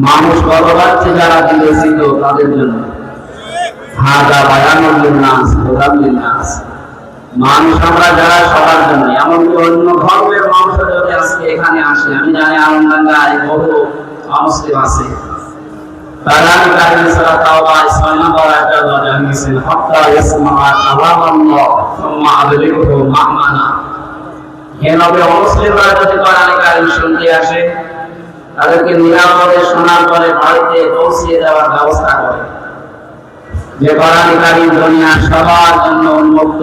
মানুষ ভালোবাসছে যারা বিদেশিত তাদের জন্য। হাদা বায়ানুল লিন্নাস হুদাল লিন্নাস, মানুষ আমরা যারা সবার জন্য। এমনকি অন্য ধর্মের মানুষ যদি আজকে এখানে আসে, আমি জানি আনন্দবাজারে বহু মুসলিম আছে, তারা কারিম সূরা তাওবা 6 নম্বর আয়াতে আল্লাহ জানিয়েছেন হাত্তা ইয়াসমা'a কালামাল্লাহ সুম্মা আবলিগহু মা'মানা। হে নবী, মুসলিমরা যদি কোরআন কারীম শুনতে আসে, তাদেরকে নিরাপদে শোনার পরে বাড়িতে পৌঁছে দেওয়ার ব্যবস্থা করে। যে কোরআন কারীম দুনিয়ার সবার জন্য উন্মুক্ত।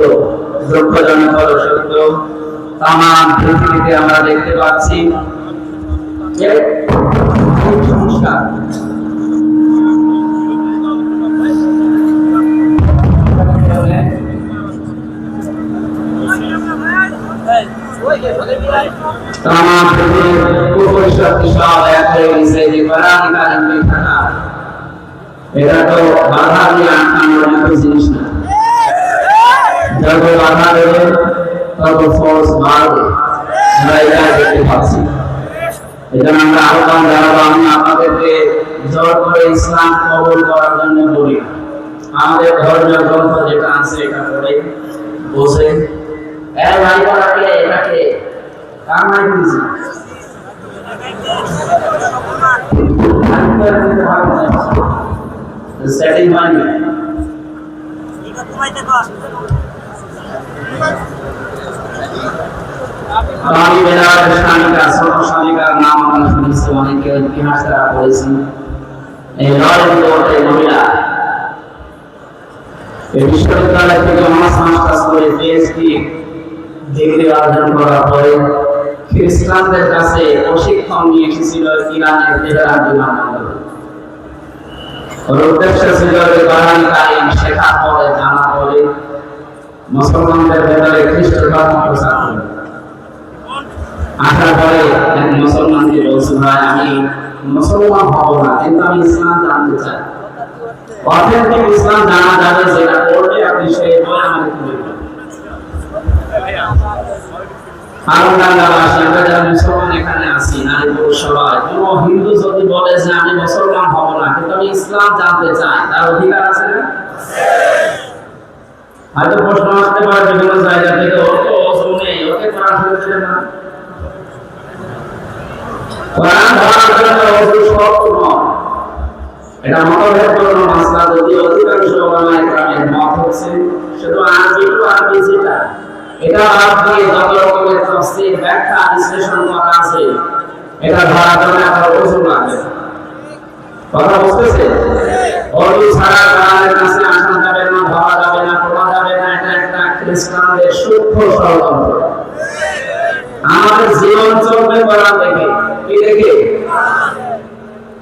দুঃখজনক হলো সত্য, তামাম পৃথিবীতে আমরা দেখতে পাচ্ছি যে সমস্যা তামাম পৃথিবীর কুপরিশক্তি সব এক হয়ে গেছে যে কোরআন কারীমে থাকা। এটা তো বাধা দিয়ে আটকানোর মতো জিনিস না। যত বাধা দেবে তত ফোর্স বাড়বে, আমরা এটা দেখতে পাচ্ছি। এজন্য আমরা আহ্বান জানাবো, আমি আপনাদেরকে জোর করে ইসলাম কবুল করার জন্য বলি। আমাদের ধর্মীয় গ্রন্থ যেটা আছে এটা পড়ে বসে এটাকে কার নাই দিয়েছি সেটিং মানে আমি বেলার শানিকা ছোট শানিকার নাম আমরা শুনেছি, অনেকে ইতিহাস দ্বারা পড়েছি। এই লড়াই মহিলা এই বিশ্ববিদ্যালয় থেকে অনার্স মাস্টার্স করে পিএইচডি ডিগ্রি অর্জন করার পরে খ্রিস্টানদের কাছে প্রশিক্ষণ নিয়ে এসেছিল ইরানের তেহরান বিমানবন্দরে। ওর উদ্দেশ্য ছিল যে কোরআন কারীম শেখার পরে জানার পরে মুসলমানদের ভেতরে খ্রিস্ট ধর্ম প্রচার করবে। আসার পরে এক মুসলমানকে বলছে, ভাই আমি মুসলমান হব না, কিন্তু আমি ইসলাম জানতে চাই। অথেন্টিক ইসলাম জানা যাবে, যেটা করলে আপনি সেই বই আমাকে তুলে দেবেন। আমরা যারা মুসলমান এখানে আছি, নারী পুরুষ সবাই, কোন হিন্দু যদি বলে যে আমি মুসলমান হব না কিন্তু আমি ইসলাম জানতে চাই, তার অধিকার আছে না? হয়তো প্রশ্ন আসতে পারে বিভিন্ন জায়গা থেকে, ওর তো ওজন নেই, ওকে কোরআন শুনতে দেবে না। কোরআন ধরার জন্য ওজন শর্ত নয়, এটা মতভেদ কোনো মাসলা। যদি অধিকাংশ ওলামা ইকরামের মত হচ্ছে শুধু আরবি যেটা, এটা বাদ দিয়ে যত রকমের তাফসীর ব্যাখ্যা বিশ্লেষণ করা আছে, এটা ধরার জন্য একটা ওজন লাগবে। কথা বুঝতেছে? ওজন ছাড়া কোরআনের কাছে আসা যাবে না, ধরা যাবে না, পড়া যাবে না। এটা একটা খ্রিস্টানদের সূক্ষ্ম ষড়যন্ত্র। আমাদের জীবন চলবে কোরআন দেখে। কি দেখে?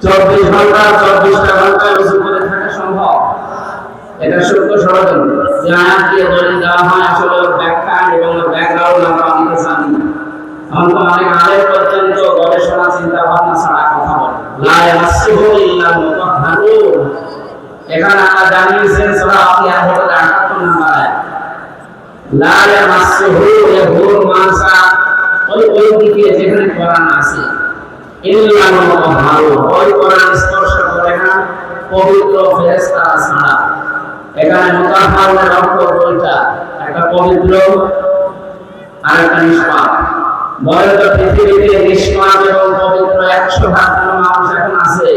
24 ঘন্টা 24টা ঘন্টা ওযু করে থাকা সম্ভব? এটা সূক্ষ্ম ষড়যন্ত্র। যে আয়াত দিয়ে দলিল দেওয়া হয়, আসলে ওর ব্যাখ্যা এবং ওর ব্যাকগ্রাউন্ড আমরা অনেকে জানি না। এমনকি অনেক আলেম পর্যন্ত গবেষণা চিন্তা ভাবনা ছাড়া কথা বলে। লা ইয়ামাসসুহু ইল্লাল মুতাহহারুন, এখানে আল্লাহ জানিয়েছেন সূরা আল-ফাতিহার 78 নম্বর আয়াত, লা ইয়ামাসসুহু ইয়াহুর মানসা, ওই দিকে যেখানে কোরআন আছে, ইল্লাল মুতাহহারুন, ওই কোরআন স্পর্শ করে না পবিত্র ফেরেশতারা ছাড়া। এখানে মুতাহহারুনের অর্থ দুইটা, একটা পবিত্র আর একটা নিষ্পাপ। বলে তো পৃথিবীতে নিষ্পাপ এবং পবিত্র 100 জন মানুষ এখন আছে।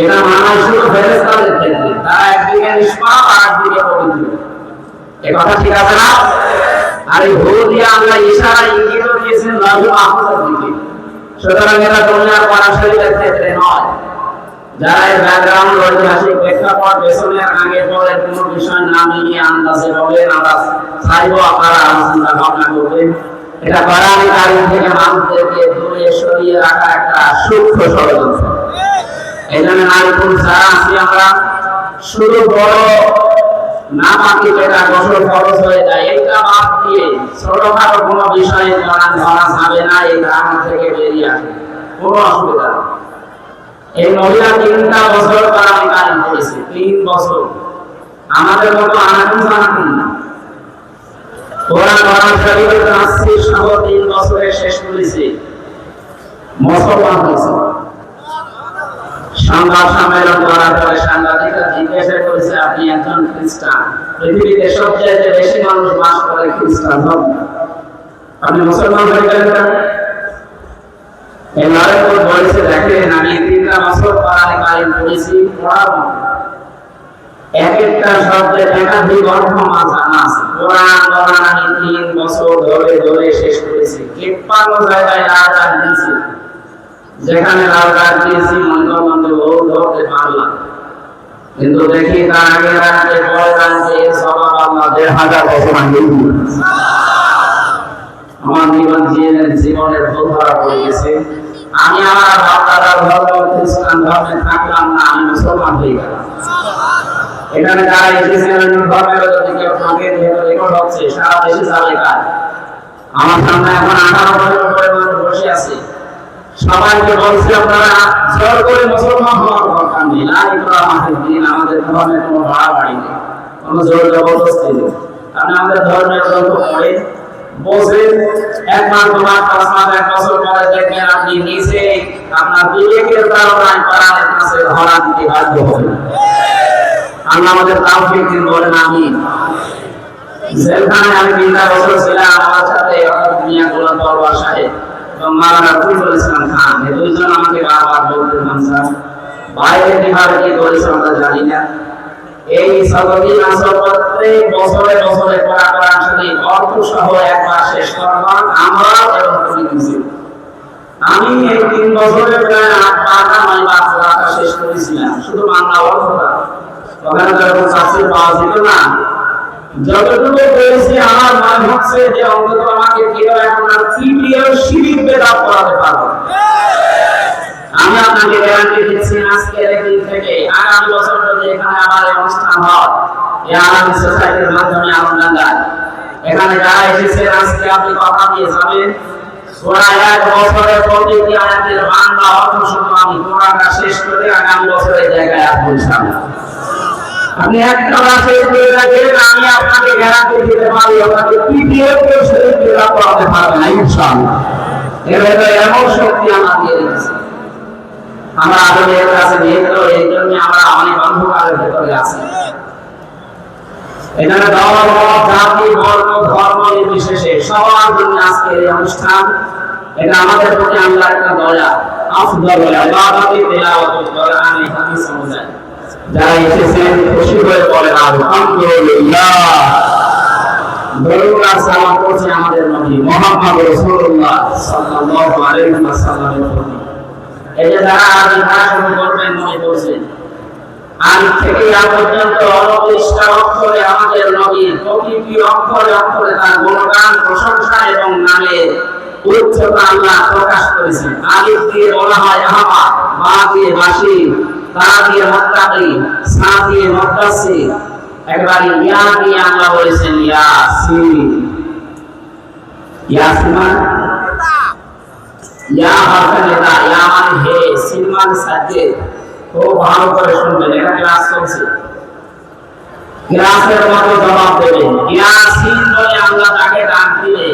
এটা মানায় শুধু ফেরেশতাদের ক্ষেত্রে, তারা একদিকে নিষ্পাপ আর একদিকে পবিত্র। এই কথা ঠিক আছে না? আর এই হু দিয়ে আমরা ইশারা ইঙ্গিত দিয়েছেন লাহু মাহফুজের দিকে। সুতরাং এটা দুনিয়ার পরাশরীরের ক্ষেত্রে নয়। যারা এই ব্যাকগ্রাউন্ড ঐতিহাসিক প্রেক্ষাপট পেছনের আগে পরে কোনো বিষয় না মিলিয়ে আন্দাজে বলেন, আমরা চাইবো আপনারা আলোচনা ভাবনা করবেন। এটা কোরআন কারীম থেকে মানুষদেরকে দূরে সরিয়ে রাখা একটা সূক্ষ্ম ষড়যন্ত্র। এই জন্য নারী পুরুষ যারা আছি আমরা শুধু বড় নামাকি যেটা গোসল খরচ হয়ে যায়, এইটা বাদ দিয়ে ছোটখাটো কোনো বিষয়ে কোরআন ধরা যাবে না, এই ধারণা থেকে বেরিয়ে আসে, কোনো অসুবিধা নেই। এই মহিলা 3টা বছর কোরআন কারীম পড়েছে, 3 বছর। আমাদের মতো আনাকুন জানাকুন না। কোরআন শরীফের তাফসীর সহ 3 বছরে শেষ করেছে। মুসলমান হয়েছে। সংবাদ সম্মেলন করার পরে সাংবাদিকরা জিজ্ঞাসা করেছে, আপনি একজন খ্রিস্টান, পৃথিবীতে সবচেয়ে বেশি মানুষ বাস করে খ্রিস্টান ধর্ম, আপনি মুসলমান হয়ে গেলেন কেন? এবারে বলেছে, দেখেন আমি 3টা বছর কোরআনে কারিম পড়েছি, পড়ার মতো এক একটা শব্দের একাধিক অর্থ জানা আছে। কোরআন আমি 3 বছর ধরে ধরে শেষ করেছি। 53 জায়গায় লাল কার্ড দিয়েছি, যেখানে লাল কার্ড দিয়েছি মন্ত্রমন্ত্র বহু ধরতে পারলাম, কিন্তু দেখি তার আগে রাখতে পরে রাখতে সবাব আল্লাহ 1000 বছর আগে আমার জীবনের ভুল ধরা পড়ে গেছে। আমি আমার বাপ-দাদার ধর্ম খ্রিস্টান ধর্মে থাকলাম না, আমি মুসলমান হয়ে গেলাম। এখানে যারা এসেছেন ধর্মের যদি কেউ থাকে, যেহেতু রেকর্ড হচ্ছে সারা দেশে চালে কাজ। আমার সামনে এখন 18 বছর উপরে মানুষ বসে আছে, সবাইকে বলছি আপনারা জোর করে মুসলমান হওয়ার দরকার নেই, না ইকরা মাহির দিন, আমাদের ধর্মের কোনো বাড়াবাড়ি নেই, কোনো জোর জবরদস্তি নেই। আপনি আমাদের ধর্মের গ্রন্থ পড়ে বসেন, 1 মাস 2 মাস 5 মাস 1 বছর পরে দেখবেন আপনি নিজে আপনার বিবেকের কারণে কোরআনের কাছে ধরা দিতে বাধ্য হবেন। আল্লাহ আমাদের তাওফিক দিন, বলেন আমিন। যেখানে আমি 3টা বছর ছিলাম, আমার সাথে মিয়া গোলাম পরওয়ার সাহেব এবং মাওলানা ফজলুল ইসলাম খান, এই দুইজন আমাকে বারবার বলতেন, স্যার বাইরে কিভাবে কি করেছে আমরা জানি না, এই সবদিন আসর প্রত্যেক বছরে বছরে কোরআন শরীফ অর্থ সহ একবার শেষ করলাম আমরা এবং তুমি নিজে। আমি এই 3 বছরে প্রায় 8 বার কোরআন শেষ করেছিলাম, শুধু বাংলা অর্থটা। ওখানে যখন তাফসীর পাওয়া যেত না, যতটুকু করেছি আমার মনে হচ্ছে যে অন্তত আমাকে কেউ এখন আর তৃতীয় শিরিক বেদাত করাতে পারবে। আমি আপনাকে গ্যারান্টি দিচ্ছি, আজকের দিন থেকে আগামী বছর যদি এখানে আবার অনুষ্ঠান হয়, এই আলামী সোসাইটির মাধ্যমে আনন্দায় এখানে যারা এসেছেন, আজকে আপনি কথা দিয়ে যাবেন, ওরা 1 বছরের প্রতিটি আয়াতের বাংলা অর্থ শুধু আমি কোরআনটা শেষ করে আগামী বছরের জায়গায় আসবো ইনশাআল্লাহ। আপনি একটা মাসে করে রাখেন, আমি আপনাকে গ্যারান্টি দিতে পারি আপনাকে তৃতীয় কেউ শরীর বেদাত করাতে পারবে না ইনশাআল্লাহ। এভাবে এমন শক্তি আমার দিয়ে দিয়েছে। আমরা আদমের কাছে যেহেতু এই জন্য আমরা অনেক অন্ধকারের ভেতরে আছি। এখানে দল জাতি বর্ণ ধর্ম নির্বিশেষে সবার জন্য আজকের এই অনুষ্ঠান, এটা আমাদের প্রতি আল্লাহর একটা দয়া। আফদল ইবাদতি তিলাওয়াতুল কোরআন হাদিস অনুযায়ী যারা এসেছেন খুশি হয়ে বলেন আলহামদুলিল্লাহ। দরুদ আর সালাম করছি আমাদের নবী মুহাম্মদ রাসূলুল্লাহ সাল্লাল্লাহু আলাইহি ওয়াসাল্লামের প্রতি। এই যে যারা আজ ভাষা শুরু করবেন মনে করছেন, আজ থেকে আজ পর্যন্ত অনিষ্ঠ অক্ষরে আমাদের নবীর প্রতিটি অক্ষরে অক্ষরে তার গুণগান প্রশংসা এবং নামের উচ্চতা আল্লাহ প্রকাশ করেছেন। আলিফ দিয়ে বলা হয় আহমদ, বা দিয়ে বাসি, তা দিয়ে মুত্তাকি, সা দিয়ে মুত্তাসির, একবার ইয়া দিয়ে আল্লাহ বলেছেন ইয়াসিন। ইয়াসিন ইয়া হারফে নিদা, ইয়া মানে হে, সিন মানে সাজ্জেদ। খুব ভালো করে শুনবেন, এটা ক্লাস চলছে, ক্লাসের মতো জবাব দেবেন। ইয়াসিন বলে আল্লাহ তাকে ডাক দিলে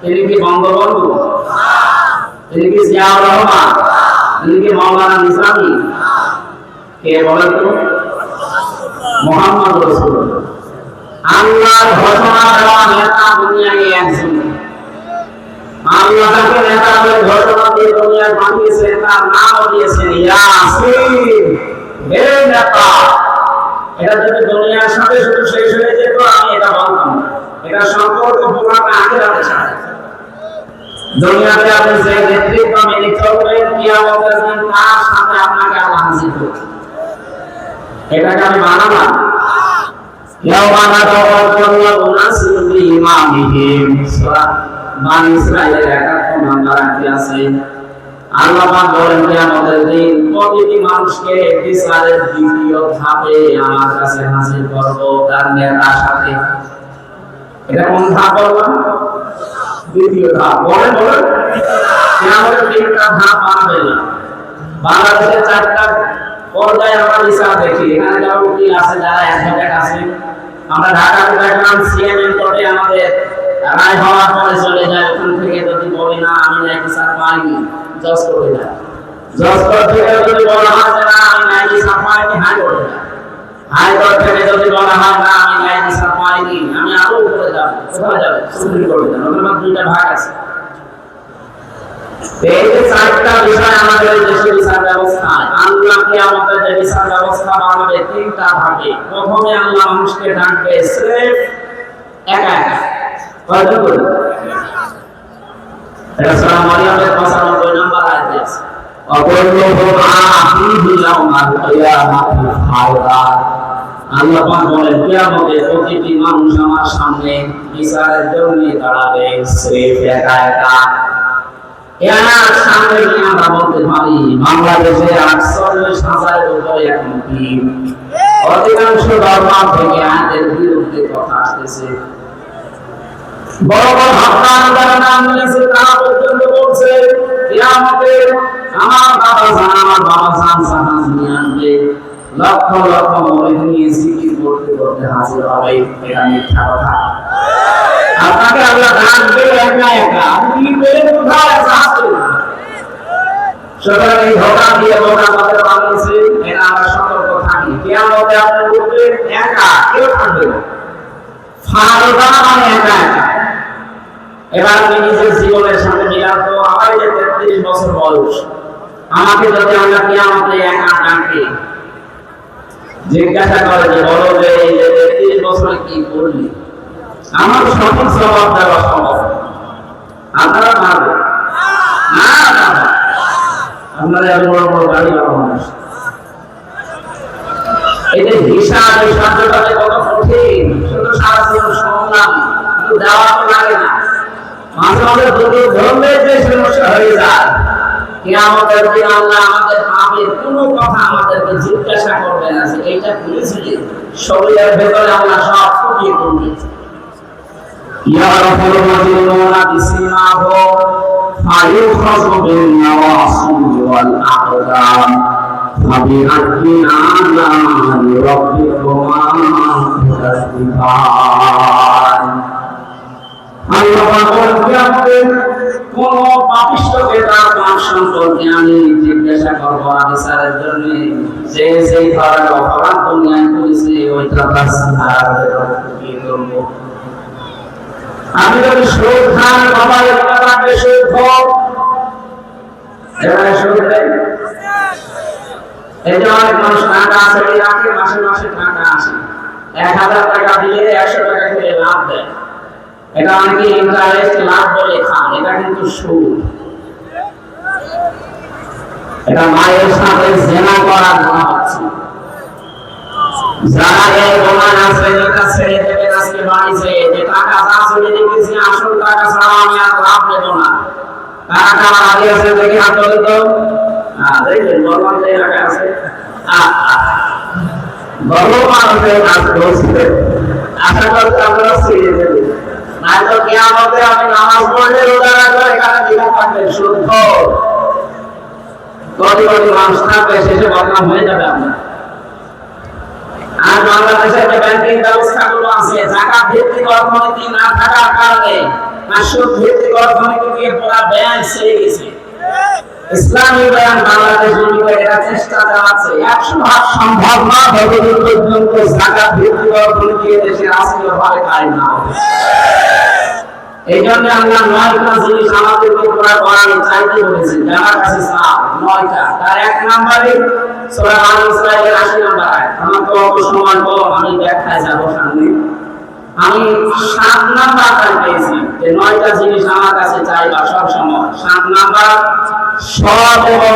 তিনি কি বঙ্গবন্ধু? তিনি কি জিয়াউর রহমান? তিনি কি মাওলানা নিজামী? কে বলেন তো? মুহাম্মদ রাসূলুল্লাহ। আল্লাহর ঘোষণা দেওয়া নেতা দুনিয়ায় একজন। আল্লাহ তাকে নেতা বলে ঘোষণা দিয়ে দুনিয়া পাঠিয়েছেন, তার নাম দিয়েছেন ইয়াসিন, হে নেতা। এটা যদি দুনিয়ার সাথে শুধু শেষ হয়ে যেত আমি এটা বলতাম না, এটা সম্পর্ক পুরানো আখিরাতের সাথে। দুনিয়াতে আপনি যে নেতৃত্ব মেনে চলবেন, কিয়ামতের দিন তার সাথে আপনাকে আল্লাহ হাজির করবে। এটাকে আমি মানলাম। ইয়াওমা নাদাওয়াল মুনাসির বিইমামিহিম, সূরা বানী ইসরাঈলের 71 নম্বর আয়াতে আছে। আল্লাহ পাক বলেন কিয়ামতের দিন প্রতিটি মানুষকে বিচারের দ্বিতীয় ধাপে আমার কাছে হাজির করব তার নেতার সাথে। এটা কোন ধাপ বললাম? দ্বিতীয় ধাপ। বলেন বলেন, কিয়ামতের 3টা ধাপ বানাবে না। বাংলাদেশে 4টা পর্যায়ে আমরা বিচার দেখি। এখানে যারা উকিল আছে, যারা অ্যাডভোকেট আছে, আমরা ঢাকাতে দেখলাম সিএমএম কোর্টে আমাদের রায় হওয়ার পরে চলে যায়, ওখান থেকে যদি বলে না আমি নাকি স্যার পাইনি, জজ করে যায়। জজ কোর্ট থেকে যদি বলা হয় যে না আমি নাকি স্যার পাইনি, হাইকোর্টে যায়। হাইকোর্ট থেকে যদি বলা হয় না আমি নাকি স্যার পাইনি, আমি আরো উপরে যাব। কোথায় যাবে? সুপ্রিম কোর্টে যাবে। ওখানে দুইটা ভাগ আছে। এই যে চারটা বিষয় আমাদের দেশের বিচার ব্যবস্থায়, আল্লাহ কিয়ামতের যে বিচার ব্যবস্থা বানাবে তিনটা ভাগে। প্রথমে আল্লাহ মানুষকে ডাকবে সির্ফ একা একা। কয়টা করে? এটা সূরা মারিয়ামের 95 নম্বর আয়াতে আছে। অবল্লভু আফিহি ইয়াউমাল কিয়ামাতি ফারদা। আল্লাহ পাক বলেন কিয়ামতে প্রতিটি মানুষ আমার সামনে বিচারের জন্য দাঁড়াবে সির্ফ একা একা। এর সামনে কি আমরা বলতে পারি বাংলাদেশে 48,000-এর উপরে এখন কি অধিকাংশ ধর্ম থেকে আয়াতের বিরুদ্ধে কথা আসতেছে। বড় বড় হত্যার যারা নাম নিয়েছে তারা পর্যন্ত বলছে কিয়ামতে আমার বাবা জান জাহাজ নিয়ে আসবে, লক্ষ লক্ষ মুরিদ নিয়ে জিকির করতে করতে হাজির হবে। এটা মিথ্যা কথা। আপনাকে আল্লাহ ডাকবে একা একা, আপনি পেলে কোথায় জাহাজ চলে যাবে। সুতরাং এই ধোঁকা দিয়ে ধোঁকা করতে বানিয়েছে, এটা আমরা সতর্ক থাকি। কিয়ামতে আপনি উঠবেন একা, কেউ থাকবে না। ফারদা মানে একা একা। এবার আমি নিজের জীবনের সাথে মিলাম তো, আমার যে 33 বছর বয়স, আমাকে যদি আমরা কিয়ামতে একা ডাকে জিজ্ঞাসা করে যে বলো যে এই যে 33 বছরে কি করলি, আমার সঠিক জবাব দেওয়া সম্ভব। আপনারা পারবেন না? আপনারা এত বড় বড় গাড়ি মানুষ, এই যে হিসাব এই শব্দটা কত কঠিন, শুধু সারা জীবন সংগ্রাম, কিন্তু দেওয়া তো লাগে না। মাঝে মাঝে দুটো ধরলে যে সমস্যা হয়ে যায়। কিয়ামতের দিন আল্লাহ আমাদের পাপের কোনো কথা আমাদেরকে জিজ্ঞাসা করবে না যে এইটা করেছিলি, শরীরের ভেতরে আল্লাহ সব ফুটিয়ে তুলবে। يعرف المجرمون بسيماهم فيؤخذ بالنواصي والأقدام فبأي آلاء ربكما تكذبان। আল্লাহ বলেন কিয়ামতে কোন পাপিষ্ঠকে তার পাপ সম্পর্কে আমি জিজ্ঞাসা করব বিচারের জন্য। যে যেই ধরনের অপরাধ দুনিয়ায় করেছে ওইটা তার সাহায্যে করব। আমি যদি সুদ খান বাবা এটা রাখবে সুদ হোক, এবারে সুদ দেয়। এই যে অনেক মানুষ টাকা আছে রাখে, মাসে মাসে টাকা আসে, 1000 টাকা দিলে 100 টাকা করে লাভ দেয়। এটা অনেকে ইন্টারেস্ট লাভ বলে খান, এটা কিন্তু সুদ। এটা মায়ের সাথে জেনা করার গুনাহ হচ্ছে। যারা এই গুনাহ আছে এটা ছেড়ে দেবেন আজকে বাড়িতে, যে টাকা যা চলে দিয়েছি আসল টাকা ছাড়া আমি আর লাভ নেব না। টাকা আগে আছে দেখে হাত ধরে তো, দেখবেন বললাম যে টাকা আছে, বড় মানুষের কাজ করছে, আশা করতে আপনারা ছেড়ে দেবেন। নয়তো কিয়ামতে আমি নামাজ পড়লে রোজা রাখবো, এখানে দিনে থাকবেন শুদ্ধ। কোটি কোটি মানুষ থাকবে, শেষে বদনাম হয়ে যাবে আপনার। আর বাংলাদেশে যে ব্যাংকিং ব্যবস্থাগুলো আছে, জাকাত ভিত্তিক অর্থনীতি না থাকার কারণে না সুদ ভিত্তিক অর্থনীতি দিয়ে পুরো ব্যাংক ছেড়ে গেছে। ইসলামী ব্যাংক বাংলাদেশ লিমিটেড এর চেষ্টা চালাচ্ছে, 100% সম্ভব না যতদূর পর্যন্ত জাকাত ভিত্তিক অর্থনীতি দেশে রাষ্ট্রীয়ভাবে কায়েম না হবে। এই জন্য আল্লাহ 9টা জিনিস আমাদেরকে পুরো কোরআনে চাইতে বলেছেন, যার কাছে চাও 9টা। তার এক নম্বরে সূরা আল ইসরাঈলের 80 নম্বর আয়াত। আমার তো অত সময় কম, আমি ব্যাখ্যায় যাব সামনে। আমি 7 নাম্বার পেয়েছি যে 9টা জিনিস আমার কাছে চাইবা সব সময়। 7 নাম্বার, সৎ এবং